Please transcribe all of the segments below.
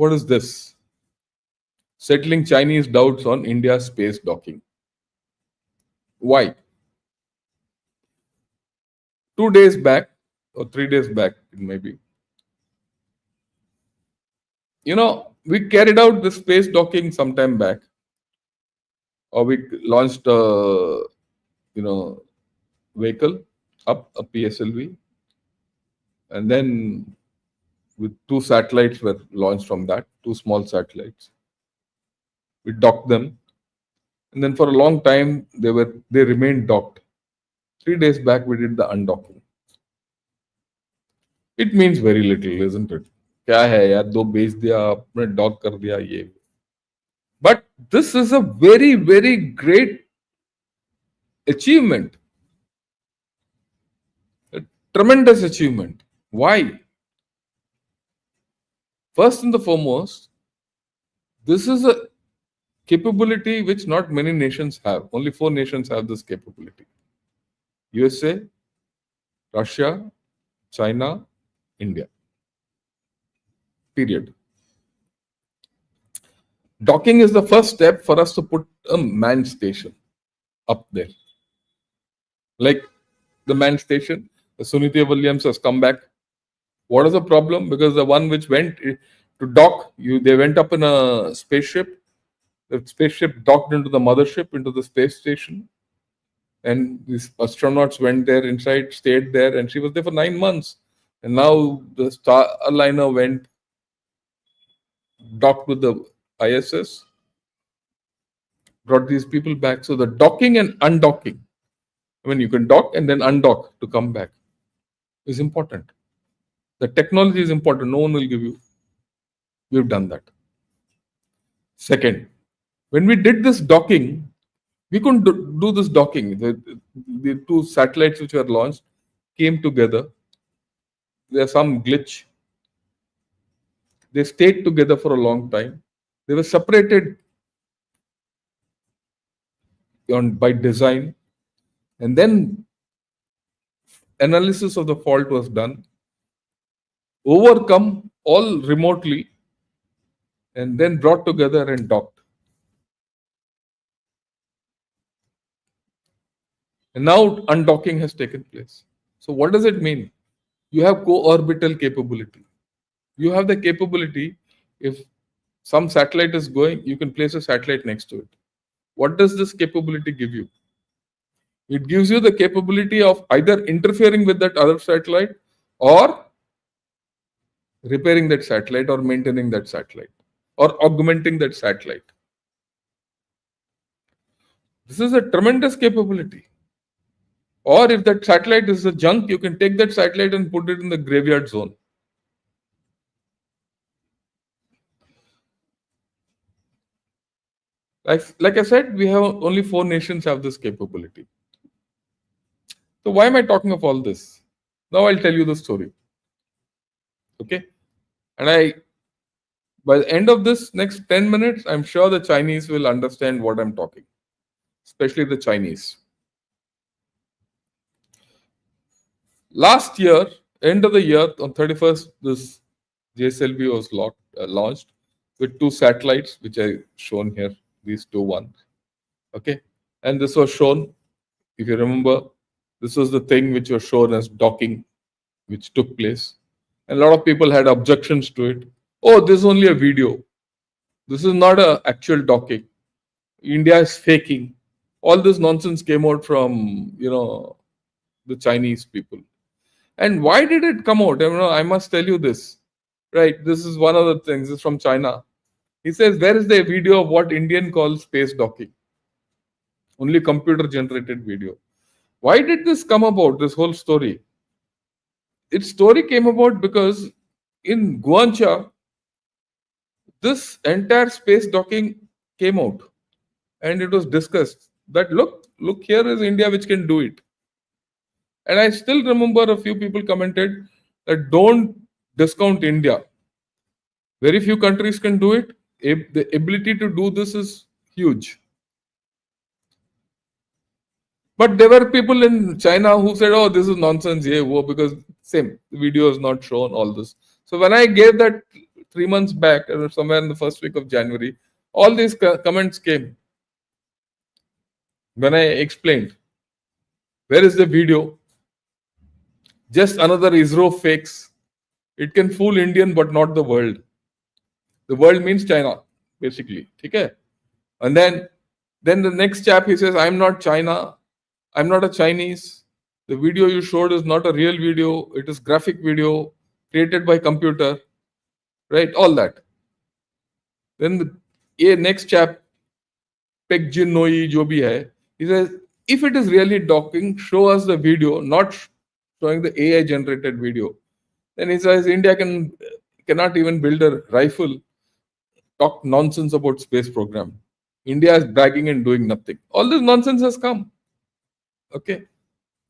What is this? Settling Chinese doubts on India's space docking. Why? 2 days back, or 3 days back, it may be. We carried out the space docking sometime back, or we launched a, vehicle up a PSLV, and then with 2 satellites were launched from that, 2 small satellites. We docked them, and then for a long time they remained docked. 3 days back we did the undocking. It means very little, isn't it? क्या है यार, 2 बेच दिया, आपने dock कर दिया ये. But this is a very, very great achievement. A tremendous achievement. Why? First and the foremost, this is a capability which not many nations have. Only 4 nations have this capability. USA, Russia, China, India. Period. Docking is the first step for us to put a manned station up there. Like the manned station, the Sunitya Williams has come back. What is the problem? Because the one which went to dock, they went up in a spaceship. The spaceship docked into the mothership, into the space station. And these astronauts went there inside, stayed there, and she was there for 9 months. And now the Starliner went, docked with the ISS, brought these people back. So the docking and undocking, you can dock and then undock to come back, is important. The technology is important. No one will give you. We've done that. Second, when we did this docking, we couldn't do this docking. The 2 satellites which were launched came together. There's some glitch. They stayed together for a long time. They were separated by design. And then analysis of the fault was done. Overcome all remotely. And then brought together and docked. And now undocking has taken place. So what does it mean? You have co-orbital capability. You have the capability, if some satellite is going, you can place a satellite next to it. What does this capability give you? It gives you the capability of either interfering with that other satellite or repairing that satellite or maintaining that satellite or augmenting that satellite. This is a tremendous capability. Or if that satellite is a junk, you can take that satellite and put it in the graveyard zone. Like I said, we have only 4 nations have this capability. So why am I talking of all this? Now I'll tell you the story. Okay? And by the end of this next 10 minutes, I'm sure the Chinese will understand what I'm talking. Especially the Chinese. Last year, end of the year, on 31st, this JSLV was launched with 2 satellites, which I shown here, these 2 ones. Okay, and this was shown, if you remember, this was the thing which was shown as docking, which took place. And a lot of people had objections to it. Oh, this is only a video. This is not an actual docking. India is faking. All this nonsense came out from, the Chinese people. And why did it come out? I must tell you this. Right, this is one of the things. This is from China. He says, where is the video of what Indian calls space docking? Only computer-generated video. Why did this come about, this whole story? Its story came about because in Guangzhou, this entire space docking came out. And it was discussed that, look, here is India which can do it. And I still remember a few people commented that don't discount India. Very few countries can do it. The ability to do this is huge. But there were people in China who said, oh, this is nonsense, because same, the video is not shown, all this. So when I gave that 3 months back, or somewhere in the first week of January, all these comments came. When I explained, where is the video? Just another ISRO fakes. It can fool Indian but not the world. The world means China, basically. Okay? And then the next chap, he says, I'm not China. I'm not a Chinese. The video you showed is not a real video. It is graphic video created by computer. Right? All that. Then the next chap, 𝗥𝗘𝗙𝗧𝗖𝗔𝗍 जो भी है, he says, if it is really docking, show us the video, not showing the AI generated video. Then he says India cannot even build a rifle. Talk nonsense about space program. India is bragging and doing nothing. All this nonsense has come. Okay.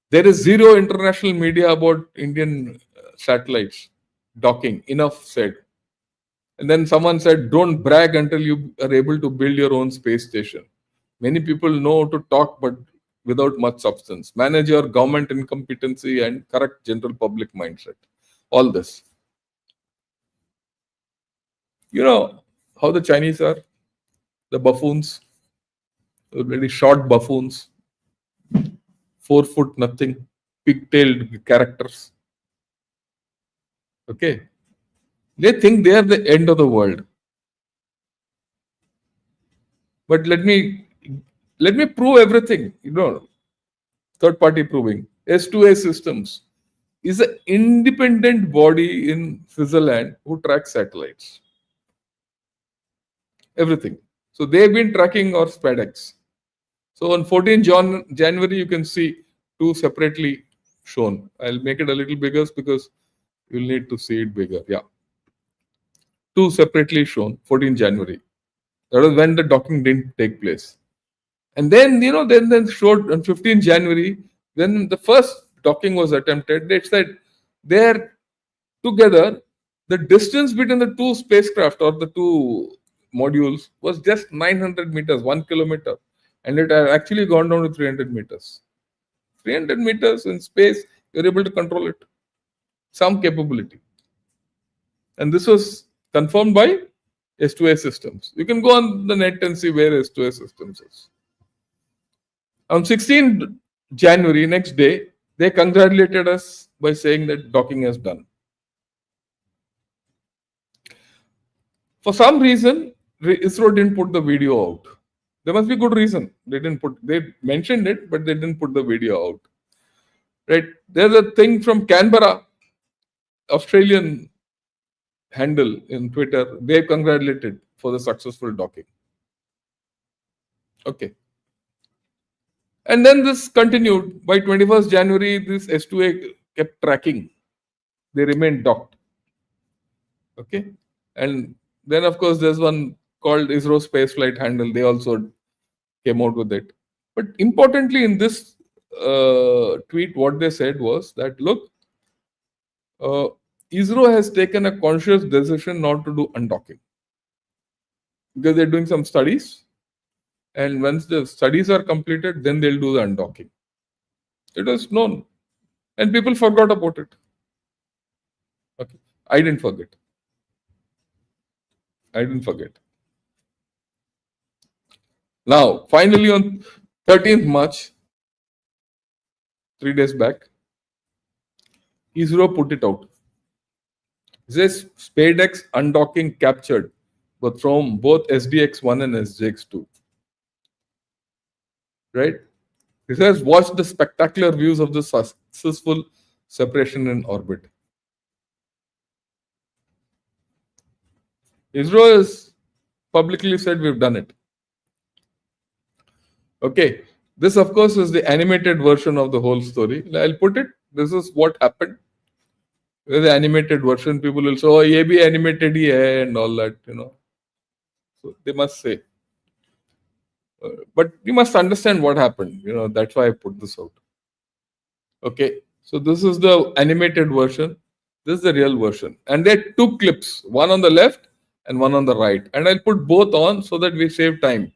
There is zero international media about Indian satellites docking. Enough said. And then someone said, don't brag until you are able to build your own space station. Many people know to talk, but without much substance. Manage your government incompetency and correct general public mindset. All this. You know how the Chinese are? The buffoons. The very short buffoons. 4 foot nothing. Pigtailed characters. Okay. They think they are the end of the world. But let me prove everything. Third party proving. S2A Systems is an independent body in Switzerland who tracks satellites. Everything. So they've been tracking our SpaceX. So on 14 January, you can see 2 separately shown. I'll make it a little bigger because you'll need to see it bigger. Yeah. 2 separately shown, 14 January. That was when the docking didn't take place. And then, then showed on 15 January, when the first docking was attempted, they said they're together, the distance between the 2 spacecraft or the 2 modules was just 900 meters, 1 kilometer. And it had actually gone down to 300 meters. 300 meters in space, you're able to control it. Some capability. And this was confirmed by S2A Systems. You can go on the net and see where S2A Systems is. On 16 January, next day, they congratulated us by saying that docking is done. For some reason, ISRO didn't put the video out. There must be good reason. They mentioned it, but they didn't put the video out. Right? There's a thing from Canberra, Australian handle in Twitter. They congratulated for the successful docking. Okay. And then this continued. By 21st January, this S2A kept tracking. They remained docked. Okay. And then, of course, there's one called ISRO Spaceflight Handle. They also came out with it. But importantly, in this tweet, what they said was that, look, ISRO has taken a conscious decision not to do undocking. Because they're doing some studies. And once the studies are completed, then they'll do the undocking. It was known. And people forgot about it. Okay. I didn't forget. Now, finally on 13th March, 3 days back, ISRO put it out. This SpaceX undocking captured from both SDX1 and SDX2. Right? It says, watch the spectacular views of the successful separation in orbit. ISRO has publicly said we've done it. Okay. This, of course, is the animated version of the whole story. I'll put it. This is what happened. With the animated version, people will say, oh, ye bhi animated hi hai and all that, So they must say. But you must understand what happened. That's why I put this out. Okay. So this is the animated version. This is the real version. And there are 2 clips, one on the left and one on the right. And I'll put both on so that we save time.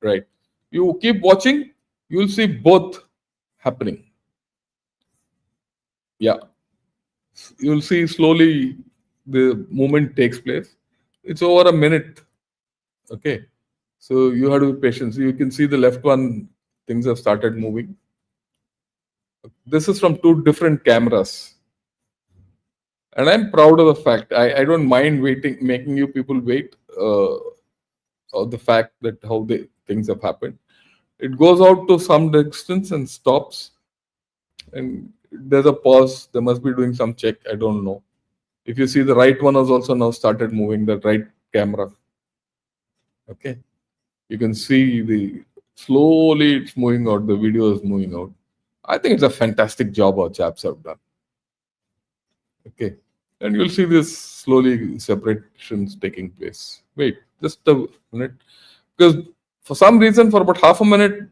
Right. You keep watching, you'll see both happening. Yeah. You'll see slowly the movement takes place. It's over a minute. Okay. So you have to be patient. So you can see the left one, things have started moving. This is from 2 different cameras. And I'm proud of the fact. I don't mind waiting, making you people wait of the fact that how the things have happened. It goes out to some distance and stops. And there's a pause. They must be doing some check. I don't know. If you see, the right one has also now started moving, the right camera. Okay. You can see the slowly it's moving out. The video is moving out. I think it's a fantastic job our chaps have done. Okay. And you'll see this slowly separations taking place. Wait, just a minute. Because for some reason, for about half a minute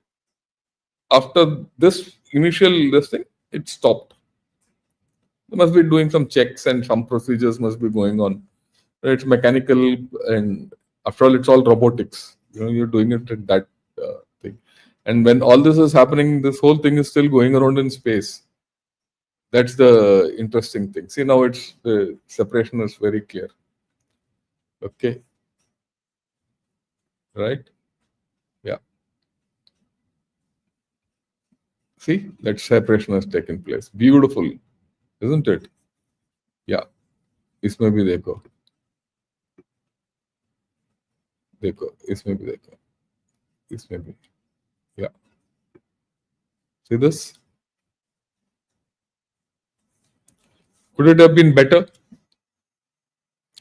after this initial thing, it stopped. They must be doing some checks and some procedures must be going on. It's mechanical, and after all, it's all robotics. You're doing it at that thing. And when all this is happening, this whole thing is still going around in space. That's the interesting thing. See, now it's the separation is very clear. Okay. Right? Yeah. See, that separation has taken place. Beautiful, isn't it? Yeah. इसमें भी देखो. इसमें भी देखो. इसमें भी. Yeah. See this? Could it have been better?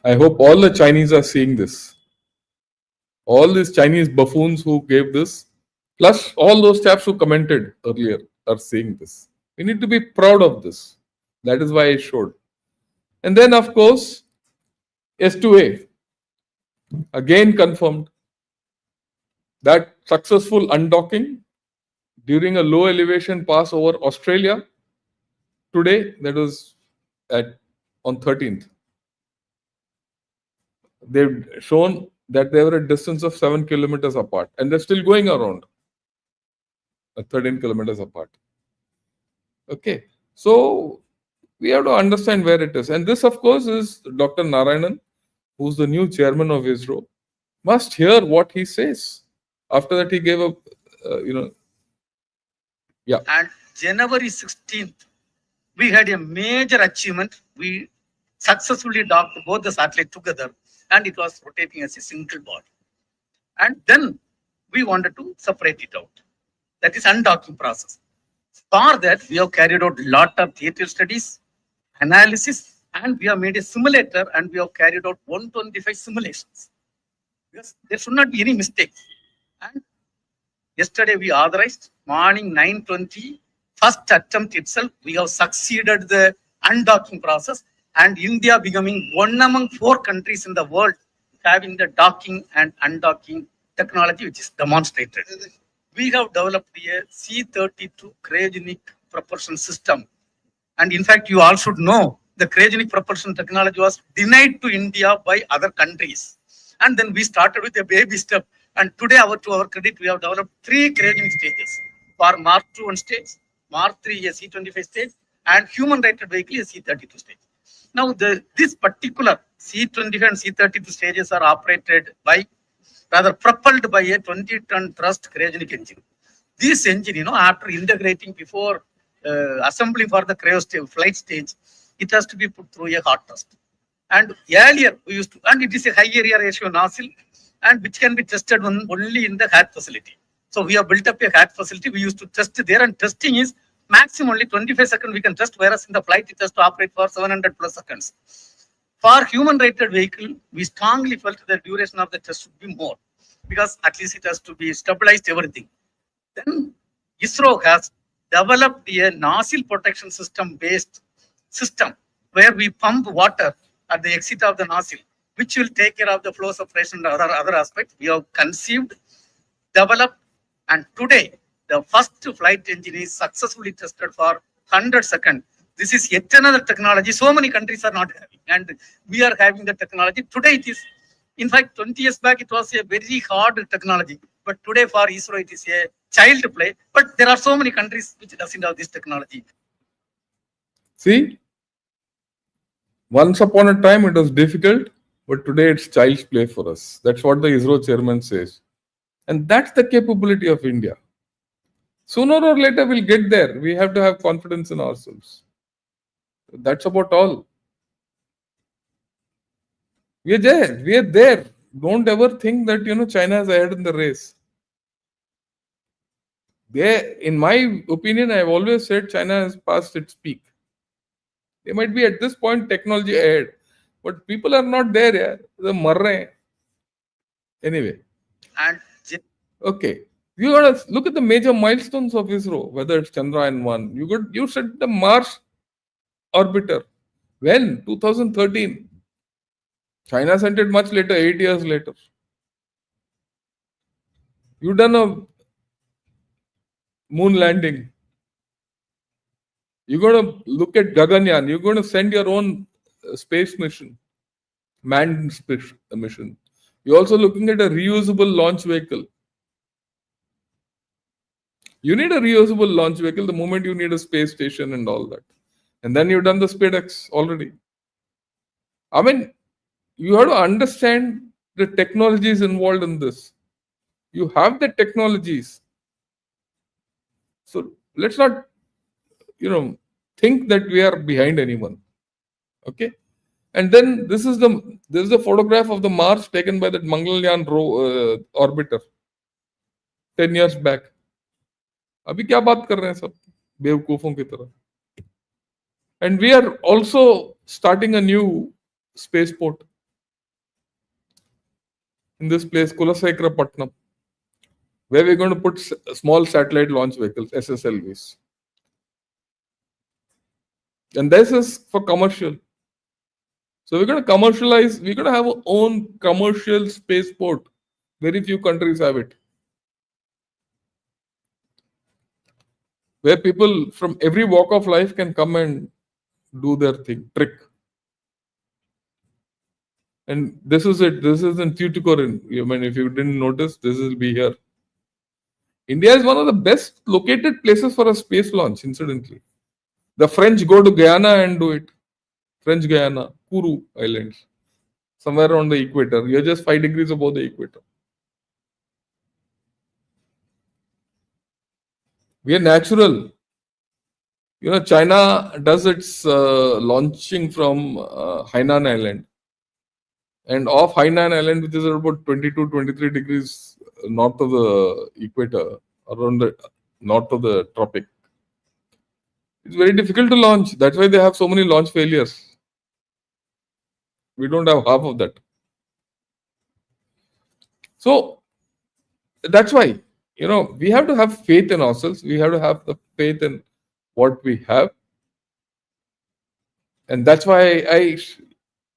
I hope all the Chinese are seeing this. All these Chinese buffoons who gave this, plus all those chaps who commented earlier, are seeing this. We need to be proud of this. That is why I showed. And then, of course, S2A, again confirmed that successful undocking during a low elevation pass over Australia today, that was on 13th. They've shown that they were a distance of 7 kilometers apart, and they're still going around 13 kilometers apart. Okay, so we have to understand where it is. And this, of course, is Dr. Narayanan, who's the new chairman of ISRO. Must hear what he says. After that, he gave a, yeah. And January 16th, we had a major achievement. We successfully docked both the satellites together, and it was rotating as a single body. And then we wanted to separate it out. That is undocking process. For that, we have carried out a lot of theoretical studies, analysis, and we have made a simulator, and we have carried out 125 simulations. Because there should not be any mistakes. And yesterday we authorized, morning 9:20, first attempt itself, we have succeeded the undocking process, and India becoming one among 4 countries in the world having the docking and undocking technology, which is demonstrated. We have developed a C-32 cryogenic propulsion system. And in fact, you all should know the cryogenic propulsion technology was denied to India by other countries. And then we started with a baby step. And today, to our credit, we have developed 3 cryogenic stages for Mark II on stage, Mark III a C-25 stage, and human-rated vehicle a C-32 stage. Now, this particular C-25 and C-32 stages are operated by, rather propelled by a 20-ton thrust cryogenic engine. This engine, after integrating before assembly for the flight stage, it has to be put through a hot test. And earlier we used to, and it is a high area ratio nozzle, and which can be tested only in the HAT facility. So we have built up a HAT facility. We used to test there, and testing is maximum only 25 seconds we can test, whereas in the flight it has to operate for 700 plus seconds. For human-rated vehicle, we strongly felt the duration of the test should be more, because at least it has to be stabilized everything. Then ISRO has developed a nozzle protection system based system where we pump water at the exit of the nozzle, which will take care of the flow separation and other aspects. We have conceived, developed, and today the first flight engine is successfully tested for 100 seconds. This is yet another technology so many countries are not having, and we are having the technology. Today it is, in fact, 20 years back it was a very hard technology, but today for ISRO it is a child play. But there are so many countries which doesn't have this technology. See, Once upon a time, it was difficult, but today it's child's play for us. That's what the ISRO chairman says. And that's the capability of India. Sooner or later, we'll get there. We have to have confidence in ourselves. That's about all. We are there. We are there. Don't ever think that China is ahead in the race. In my opinion, I've always said China has passed its peak. They might be at this point technology ahead, but people are not there. Yeah, the marre. Anyway. And okay, you gotta look at the major milestones of ISRO. Whether it's Chandrayaan-1, you said the Mars orbiter. When 2013. China sent it much later, 8 years later. You done a moon landing. You're going to look at Gaganyaan. You're going to send your own space mission, manned space mission. You're also looking at a reusable launch vehicle. You need a reusable launch vehicle the moment you need a space station and all that. And then you've done the SpaceX already. I mean, you have to understand the technologies involved in this. You have the technologies. So let's not, think that we are behind anyone. Okay. And then this is the photograph of the Mars taken by that Mangalyaan orbiter 10 years back. अभी क्या बात कर रहे हैं सब बेवकूफों की तरह. And we are also starting a new spaceport in this place, 𝗥𝗘𝗙𝗪, where we're going to put small satellite launch vehicles, SSLVs. And this is for commercial. So we're going to commercialize, we're going to have our own commercial spaceport. Very few countries have it. Where people from every walk of life can come and do their trick. And this is it. This is in Tuticorin. I mean, if you didn't notice, this will be here. India is one of the best located places for a space launch, incidentally. The French go to Guyana and do it. French Guyana, Kourou Islands, somewhere around the equator. You're just 5 degrees above the equator. We are natural. China does its launching from Hainan Island. And off Hainan Island, which is about 22, 23 degrees north of the equator, around the north of the tropic, it's very difficult to launch. That's why they have so many launch failures. We don't have half of that. So that's why, we have to have faith in ourselves. We have to have the faith in what we have. And that's why I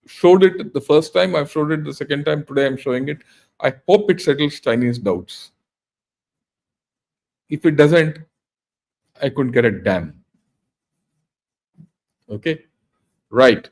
showed it the first time. I've showed it the second time. Today I'm showing it. I hope it settles Chinese doubts. If it doesn't, I couldn't get a damn. Okay, right.